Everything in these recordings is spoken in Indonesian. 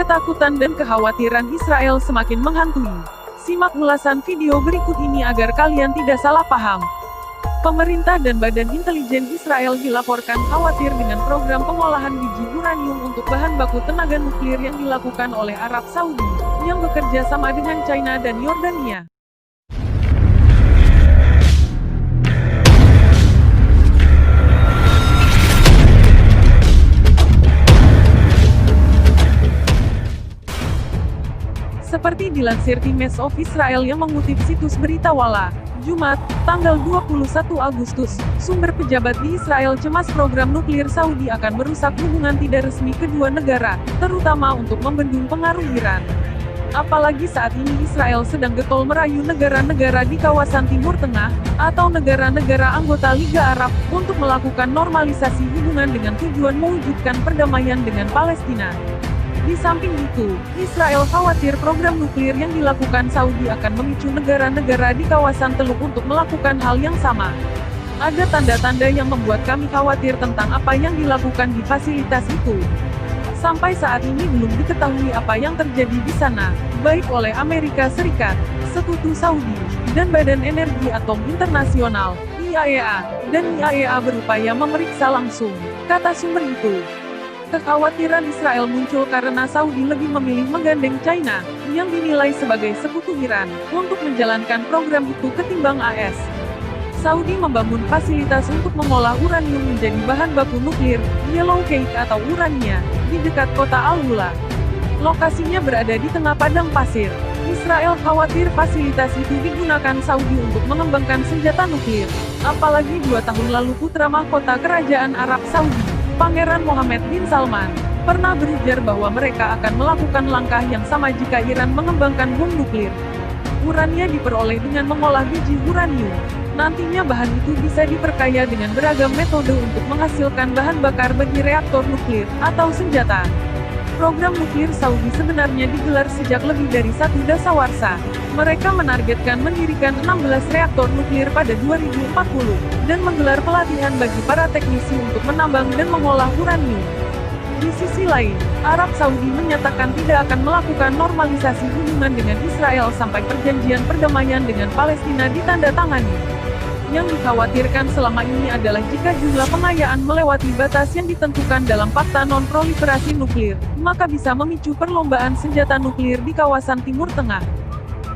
Ketakutan dan kekhawatiran Israel semakin menghantui. Simak ulasan video berikut ini agar kalian tidak salah paham. Pemerintah dan Badan Intelijen Israel dilaporkan khawatir dengan program pengolahan biji uranium untuk bahan baku tenaga nuklir yang dilakukan oleh Arab Saudi, yang bekerja sama dengan China dan Yordania. Seperti dilansir Times of Israel yang mengutip situs berita Walla, Jumat, tanggal 21 Agustus, sumber pejabat di Israel cemas program nuklir Saudi akan merusak hubungan tidak resmi kedua negara, terutama untuk membendung pengaruh Iran. Apalagi saat ini Israel sedang getol merayu negara-negara di kawasan Timur Tengah, atau negara-negara anggota Liga Arab, untuk melakukan normalisasi hubungan dengan tujuan mewujudkan perdamaian dengan Palestina. Di samping itu, Israel khawatir program nuklir yang dilakukan Saudi akan memicu negara-negara di kawasan Teluk untuk melakukan hal yang sama. Ada tanda-tanda yang membuat kami khawatir tentang apa yang dilakukan di fasilitas itu. Sampai saat ini belum diketahui apa yang terjadi di sana, baik oleh Amerika Serikat, Sekutu Saudi, dan Badan Energi Atom Internasional, IAEA, dan IAEA berupaya memeriksa langsung, kata sumber itu. Kekhawatiran Israel muncul karena Saudi lebih memilih menggandeng China, yang dinilai sebagai sekutu Iran, untuk menjalankan program itu ketimbang AS. Saudi membangun fasilitas untuk mengolah uranium menjadi bahan baku nuklir, Yellow Cake atau Urania, di dekat kota Al-Hula. Lokasinya berada di tengah padang pasir. Israel khawatir fasilitas itu digunakan Saudi untuk mengembangkan senjata nuklir. Apalagi 2 tahun lalu putra mahkota kerajaan Arab Saudi, Pangeran Mohammed bin Salman, pernah berujar bahwa mereka akan melakukan langkah yang sama jika Iran mengembangkan bom nuklir. Urania diperoleh dengan mengolah biji uranium. Nantinya bahan itu bisa diperkaya dengan beragam metode untuk menghasilkan bahan bakar bagi reaktor nuklir, atau senjata. Program nuklir Saudi sebenarnya digelar sejak lebih dari 1 dasawarsa. Mereka menargetkan mendirikan 16 reaktor nuklir pada 2040, dan menggelar pelatihan bagi para teknisi untuk menambang dan mengolah uranium. Di sisi lain, Arab Saudi menyatakan tidak akan melakukan normalisasi hubungan dengan Israel sampai perjanjian perdamaian dengan Palestina ditandatangani. Yang dikhawatirkan selama ini adalah jika jumlah pengayaan melewati batas yang ditentukan dalam Fakta Non-Proliferasi Nuklir, maka bisa memicu perlombaan senjata nuklir di kawasan Timur Tengah.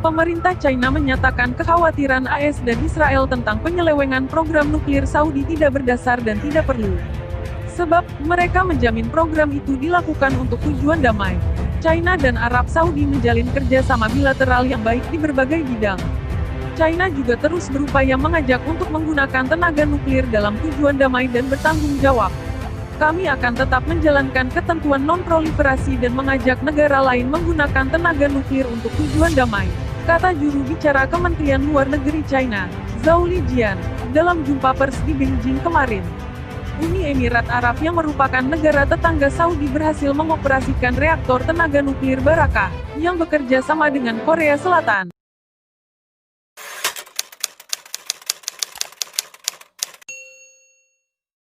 Pemerintah China menyatakan kekhawatiran AS dan Israel tentang penyelewengan program nuklir Saudi tidak berdasar dan tidak perlu. Sebab, mereka menjamin program itu dilakukan untuk tujuan damai. China dan Arab Saudi menjalin kerjasama bilateral yang baik di berbagai bidang. China juga terus berupaya mengajak untuk menggunakan tenaga nuklir dalam tujuan damai dan bertanggung jawab. Kami akan tetap menjalankan ketentuan non-proliferasi dan mengajak negara lain menggunakan tenaga nuklir untuk tujuan damai, kata juru bicara Kementerian Luar Negeri China, Zhao Lijian, dalam jumpa pers di Beijing kemarin. Uni Emirat Arab yang merupakan negara tetangga Saudi berhasil mengoperasikan reaktor tenaga nuklir Barakah, yang bekerja sama dengan Korea Selatan.